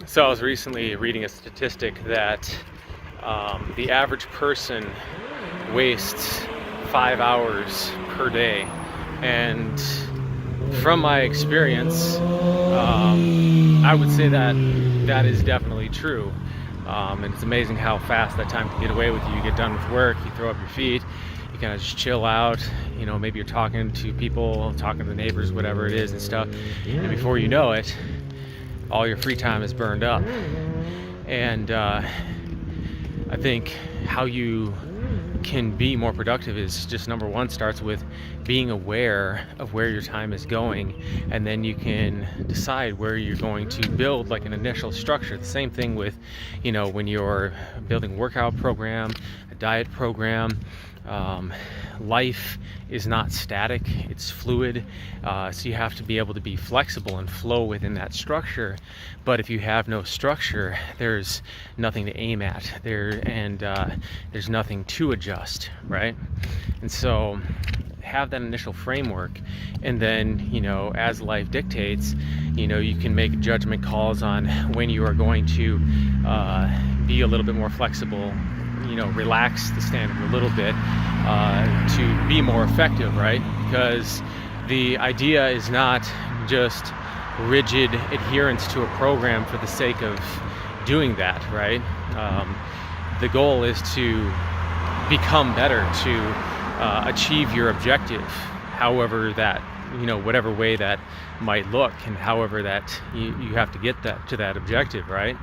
So I was recently reading a statistic that the average person wastes 5 hours per day, and from my experience, I would say that that is definitely true. And it's amazing how fast that time can get away with you. You get done with work, you throw up your feet, you kind of just chill out. You know, maybe you're talking to people, talking to the neighbors, whatever it is and stuff. And before you know it, all your free time is burned up. And I think how you can be more productive is just, number one, starts with being aware of where your time is going, and then you can decide where you're going to build like an initial structure. The same thing with, you know, when you're building a workout program, a diet program. Life is not static, it's fluid, so you have to be able to be flexible and flow within that structure. But if you have no structure, there's nothing to aim at there, and there's nothing to adjust, right? And so have that initial framework, and then, you know, as life dictates, you know, you can make judgment calls on when you are going to be a little bit more flexible, you know, relax the standard a little bit to be more effective, right? Because the idea is not just rigid adherence to a program for the sake of doing that, right? The goal is to become better, to achieve your objective, however that, you know, whatever way that might look, and however that you have to get that to that objective, right?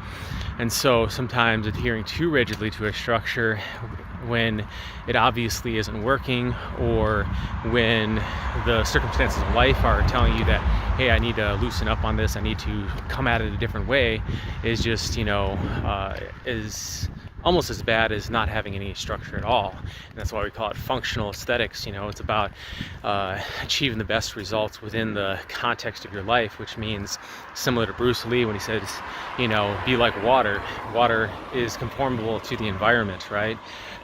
And so sometimes adhering too rigidly to a structure when it obviously isn't working, or when the circumstances of life are telling you that, hey, I need to loosen up on this, I need to come at it a different way, is just, you know, is almost as bad as not having any structure at all. And that's why we call it functional aesthetics. You know, it's about achieving the best results within the context of your life, which means, similar to Bruce Lee when he says, you know, be like water. Water is conformable to the environment, right?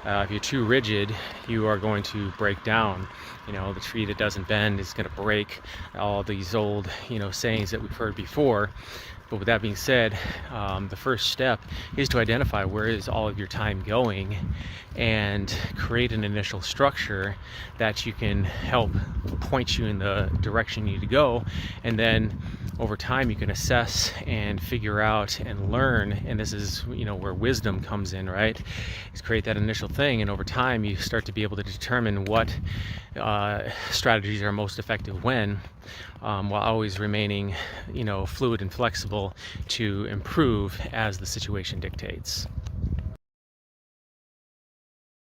If you're too rigid, you are going to break down. You know, the tree that doesn't bend is going to break. All these old, you know, sayings that we've heard before. But with that being said, the first step is to identify where is all of your time going, and create an initial structure that you can help point you in the direction you need to go. And then over time you can assess and figure out and learn, and this is, you know, where wisdom comes in, right? Is create that initial thing, and over time you start to be able to determine what strategies are most effective when, while always remaining, you know, fluid and flexible to improve as the situation dictates.